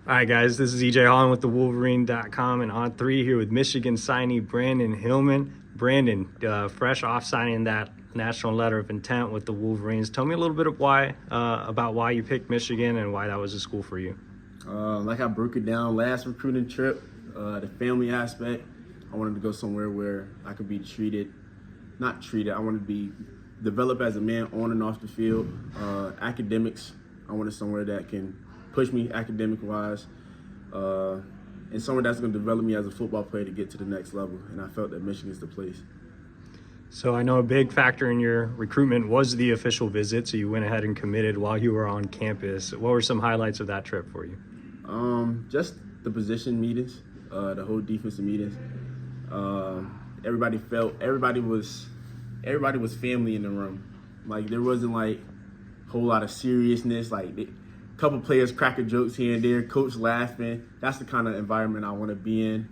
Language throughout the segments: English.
All right, guys, this is Holland with the Wolverine.com and on three here with Michigan signee Brandyn Hillman. Brandyn, fresh off signing that national letter of intent with the Wolverines. Tell me a little bit of about why you picked Michigan and why that was a school for you. Like I broke it down last recruiting trip, the family aspect. I wanted to go somewhere where I could be not treated. I wanted to be developed as a man on and off the field. Academics, I wanted somewhere that can push me academic-wise, and somewhere that's going to develop me as a football player to get to the next level. And I felt that Michigan's the place. So I know a big factor in your recruitment was the official visit, so you went ahead and committed while you were on campus. What were some highlights of that trip for you? Just the position meetings, the whole defensive meetings. Everybody was family in the room. Like there wasn't like a whole lot of seriousness. Like a couple players cracking jokes here and there, coach laughing. That's the kind of environment I want to be in.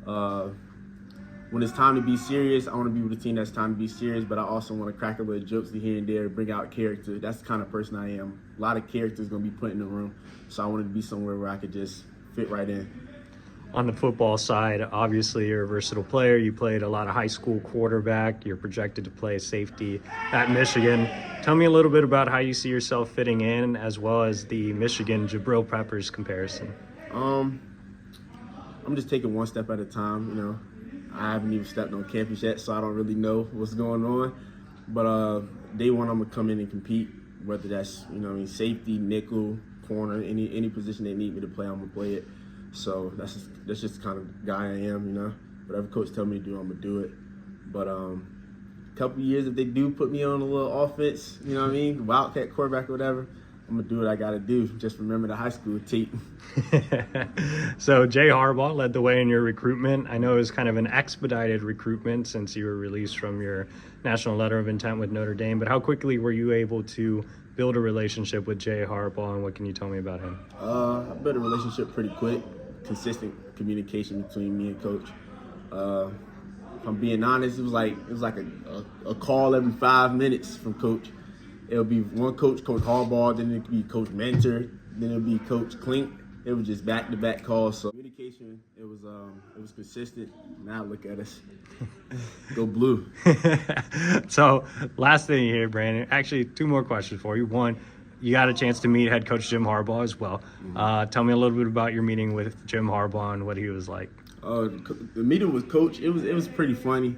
When it's time to be serious, I want to be with a team that's time to be serious, but I also want to crack a little jokes here and there, bring out character. That's the kind of person I am. A lot of character is going to be put in the room, so I wanted to be somewhere where I could just fit right in. On the football side, obviously you're a versatile player. You played a lot of high school quarterback. You're projected to play safety at Michigan. Tell me a little bit about how you see yourself fitting in, as well as the Michigan Jabril Peppers comparison. I'm just taking one step at a time, you know. I haven't even stepped on campus yet, so I don't really know what's going on. But day one, I'm gonna come in and compete, whether that's safety, nickel, corner, any position they need me to play, I'm gonna play it. So that's just the kind of guy I am, you know. Whatever coach tell me to do, I'm gonna do it. But a couple years, if they do put me on a little offense, you know what I mean, wildcat quarterback or whatever, I'm gonna do what I gotta do. Just remember the high school tape. So Jay Harbaugh led the way in your recruitment. I know it was kind of an expedited recruitment since you were released from your national letter of intent with Notre Dame, but how quickly were you able to build a relationship with Jay Harbaugh, and what can you tell me about him? I built a relationship pretty quick, consistent communication between me and coach. If I'm being honest, it was like a call every 5 minutes from coach. It'll be one coach, Coach Harbaugh, then it could be Coach Mentor, then it'll be Coach Klink. It was just back-to-back calls. So communication, it was consistent. Now look at us. Go blue. So last thing here, Brandyn, actually two more questions for you. One, you got a chance to meet head coach Jim Harbaugh as well. Tell me a little bit about your meeting with Jim Harbaugh and what he was like. The meeting with coach, it was pretty funny.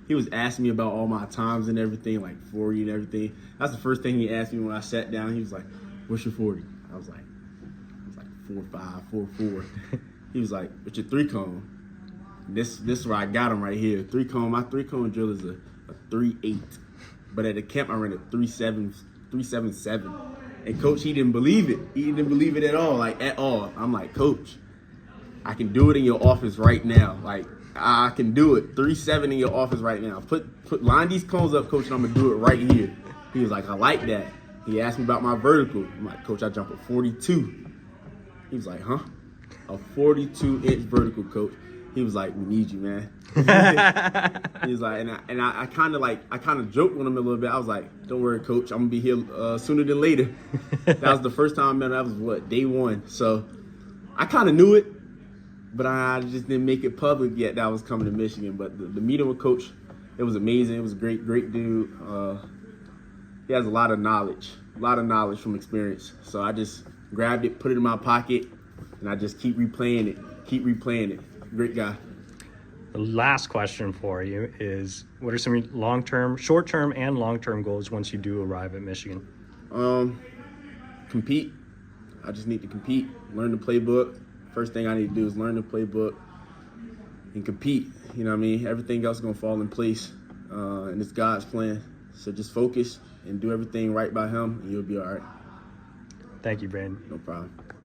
He was asking me about all my times and everything, like 40 and everything. That's the first thing he asked me when I sat down. He was like, "What's your 40?" I was like 4.5, 4.4. He was like, "What's your 3-cone?" This is where I got him right here. 3-cone. My 3-cone drill is a 3.8, but at the camp I ran a 3.77. And coach, he didn't believe it. He didn't believe it at all, like at all. I'm like, "Coach, I can do it in your office right now. Like, I can do it. 3.7 in your office right now. Line these cones up, coach, and I'm gonna do it right here." He was like, "I like that." He asked me about my vertical. I'm like, "Coach, I jump a 42. He was like, "Huh? A 42-inch vertical, coach?" He was like, "We need you, man." He was like, and I kind of joked with him a little bit. I was like, "Don't worry, coach. I'm gonna be here sooner than later." That was the first time I met him. That was day one. So I kind of knew it, but I just didn't make it public yet that I was coming to Michigan. But the meeting with coach, it was amazing. It was a great dude. He has a lot of knowledge from experience. So I just grabbed it, put it in my pocket, and I just keep replaying it. Great guy. The last question for you is, what are some short-term and long-term goals once you do arrive at Michigan? Compete. I just need to compete, learn the playbook. First thing I need to do is learn the playbook and compete. You know what I mean? Everything else is going to fall in place, and it's God's plan. So just focus and do everything right by him, and you'll be all right. Thank you, Brandyn. No problem.